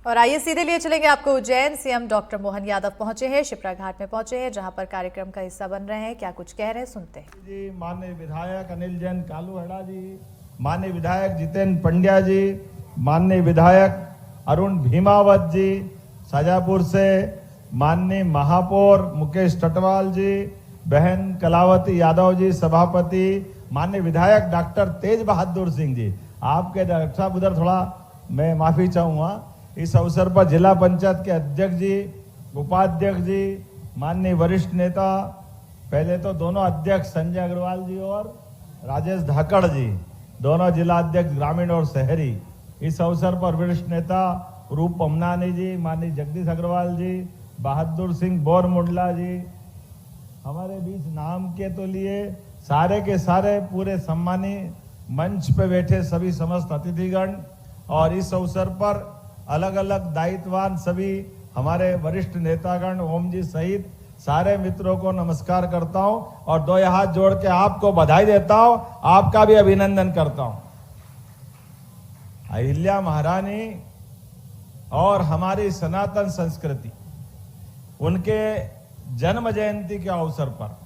और आइए सीधे लिए चलेंगे आपको उज्जैन। सीएम डॉक्टर मोहन यादव पहुंचे हैं, शिप्रा घाट में पहुंचे हैं, जहां पर कार्यक्रम का हिस्सा बन रहे हैं। क्या कुछ कह रहे हैं, सुनते हैं। जी, माननीय विधायक अनिल जैन कालूहड़ा जी, माननीय विधायक जितेंद्र पंड्या जी, माननीय विधायक अरुण भीमावत जी शाजापुर से, माननीय महापौर मुकेश टटवाल जी, बहन कलावती यादव जी सभापति, माननीय विधायक डॉक्टर तेज बहादुर सिंह जी। आपके डॉक्टर साहब उधर थोड़ा मैं माफी चाहूंगा। इस अवसर पर जिला पंचायत के अध्यक्ष जी, उपाध्यक्ष जी, माननीय वरिष्ठ नेता, पहले तो दोनों अध्यक्ष संजय अग्रवाल जी और राजेश धाकड़ जी, दोनों जिला अध्यक्ष ग्रामीण और शहरी। इस अवसर पर वरिष्ठ नेता रूप अमनानी जी, माननीय जगदीश अग्रवाल जी, बहादुर सिंह बोरमुंडला जी, हमारे बीच नाम के तो लिए सारे के सारे पूरे सम्मानी मंच पे बैठे सभी समस्त अतिथिगण, और इस अवसर पर अलग अलग दायित्ववान सभी हमारे वरिष्ठ नेतागण, ओम जी सहित सारे मित्रों को नमस्कार करता हूं और दो हाथ जोड़ के आपको बधाई देता हूं, आपका भी अभिनंदन करता हूं। अहिल्या महारानी और हमारी सनातन संस्कृति, उनके जन्म जयंती के अवसर पर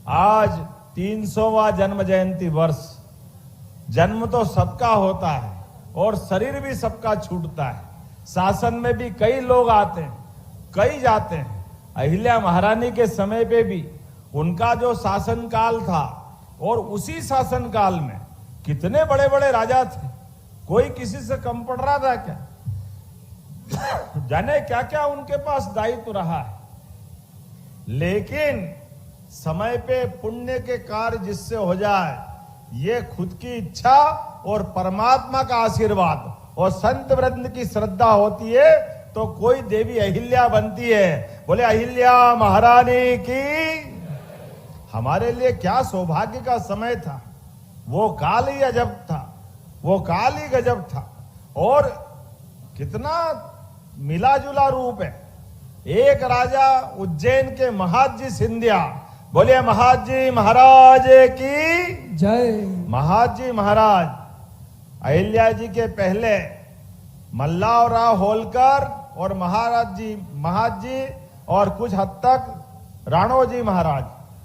आज 300वां जन्म जयंती वर्ष। जन्म तो सबका होता है और शरीर भी सबका छूटता है। शासन में भी कई लोग आते हैं, कई जाते हैं। अहिल्या महारानी के समय पे भी उनका जो शासन काल था, और उसी शासन काल में कितने बड़े बड़े राजा थे, कोई किसी से कम पड़ रहा था क्या? जाने क्या क्या उनके पास दायित्व रहा है। लेकिन समय पे पुण्य के कार्य जिससे हो जाए, ये खुद की इच्छा और परमात्मा का आशीर्वाद और संत वृंद की श्रद्धा होती है तो कोई देवी अहिल्या बनती है। बोले अहिल्या महारानी की। हमारे लिए क्या सौभाग्य का समय था। वो काल ही अजब था, वो काल ही गजब था, और कितना मिला जुला रूप है। एक राजा उज्जैन के महाजी सिंधिया, बोलिए महाजी महाराज की जय। महाजी महाराज अहिल्या जी के पहले मल्लावराव होलकर और महाजी और कुछ हद तक राणोजी महाराज,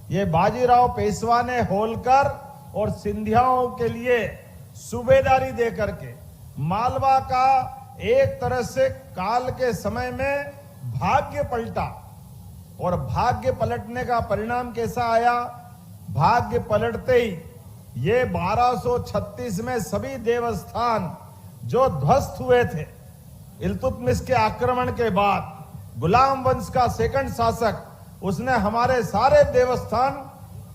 ये बाजीराव पेशवा ने होलकर और सिंधियाओं के लिए सूबेदारी दे करके मालवा का एक तरह से काल के समय में भाग्य पलटा। और भाग्य पलटने का परिणाम कैसा आया? भाग्य पलटते ही ये 1236 में सभी देवस्थान जो ध्वस्त हुए थे इल्तुतमिश के आक्रमण के बाद, गुलाम वंश का सेकंड शासक, उसने हमारे सारे देवस्थान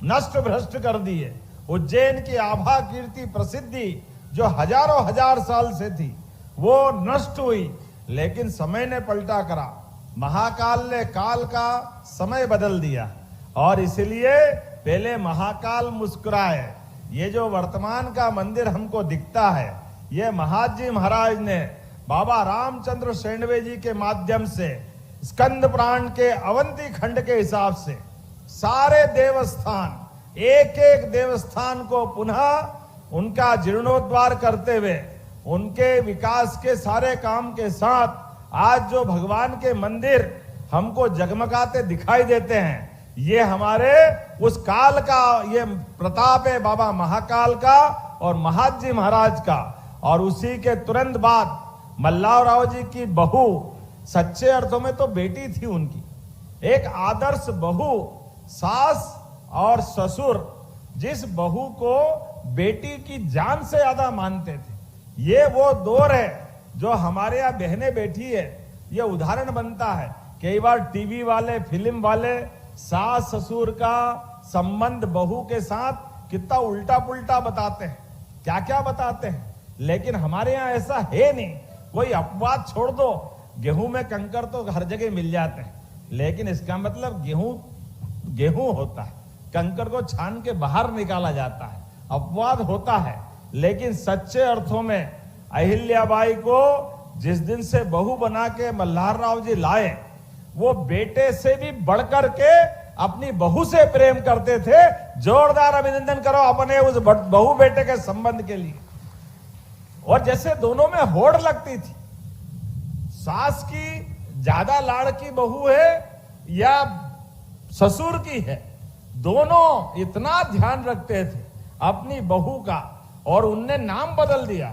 नष्ट भ्रष्ट कर दिए। उज्जैन की आभा कीर्ति प्रसिद्धि जो हजारों हजार साल से थी वो नष्ट हुई। लेकिन समय ने पलटा करा, महाकाल ने काल का समय बदल दिया, और इसलिए पहले महाकाल मुस्कुराए। ये जो वर्तमान का मंदिर हमको दिखता है, ये महाजी महाराज ने बाबा रामचंद्र शेंडवे जी के माध्यम से स्कंद प्राण के अवंती खंड के हिसाब से सारे देवस्थान, एक एक देवस्थान को पुनः उनका जीर्णोद्धार करते हुए उनके विकास के सारे काम के साथ आज जो भगवान के मंदिर हमको जगमगाते दिखाई देते हैं, ये हमारे उस काल का ये प्रताप है, बाबा महाकाल का और महाजी महाराज का। और उसी के तुरंत बाद मल्लावराव जी की बहू, सच्चे अर्थों में तो बेटी थी उनकी, एक आदर्श बहू, सास और ससुर जिस बहू को बेटी की जान से ज्यादा मानते थे, ये वो दौर है जो हमारे यहाँ बहनें बैठी है। ये उदाहरण बनता है। कई बार टीवी वाले, फिल्म वाले सास ससुर का संबंध बहू के साथ कितना उल्टा पुल्टा बताते हैं, क्या क्या बताते हैं। लेकिन हमारे यहाँ ऐसा है नहीं। कोई अपवाद छोड़ दो, गेहूं में कंकर तो हर जगह मिल जाते हैं, लेकिन इसका मतलब गेहूं होता है, कंकर को छान के बाहर निकाला जाता है। अपवाद होता है, लेकिन सच्चे अर्थों में अहिल्याबाई को जिस दिन से बहू बना के मल्हार राव जी लाए, वो बेटे से भी बढ़कर के अपनी बहू से प्रेम करते थे। जोरदार अभिनंदन करो अपने उस बहू बेटे के संबंध के लिए। और जैसे दोनों में होड़ लगती थी, सास की ज्यादा लाड़की बहू है या ससुर की है, दोनों इतना ध्यान रखते थे अपनी बहू का, और उनने नाम बदल दिया।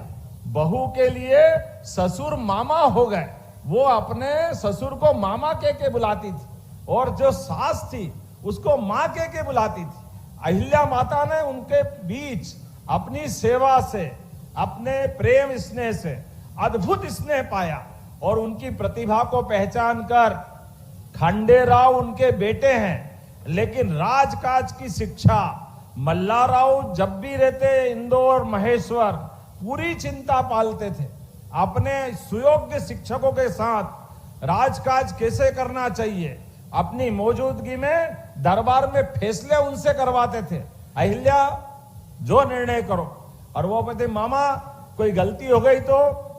बहू के लिए ससुर मामा हो गए, वो अपने ससुर को मामा के बुलाती थी, और जो सास थी उसको माँ के बुलाती थी। अहिल्या माता ने उनके बीच अपनी सेवा से, अपने प्रेम स्नेह से अद्भुत स्नेह पाया, और उनकी प्रतिभा को पहचान कर खंडेराव उनके बेटे हैं, लेकिन राजकाज की शिक्षा मल्लाराव जब भी रहते इंदौर महेश्वर पूरी चिंता पालते थे। अपने सुयोग्य शिक्षकों के साथ राजकाज कैसे करना चाहिए, अपनी मौजूदगी में दरबार में फैसले उनसे करवाते थे। अहिल्या जो निर्णय करो, और वो कहते मामा कोई गलती हो गई तो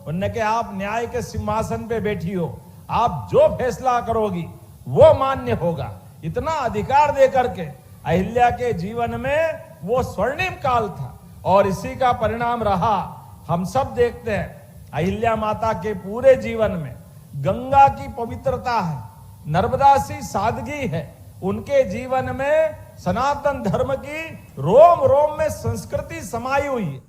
उनने कहा आप न्याय के सिंहासन पे बैठी हो, आप जो फैसला करोगी वो मान्य होगा। इतना अधिकार दे करके अहिल्या के जीवन में वो स्वर्णिम काल था, और इसी का परिणाम रहा। हम सब देखते हैं अहिल्या माता के पूरे जीवन में गंगा की पवित्रता है, नर्मदा सी सादगी है, उनके जीवन में सनातन धर्म की रोम रोम में संस्कृति समाई हुई है।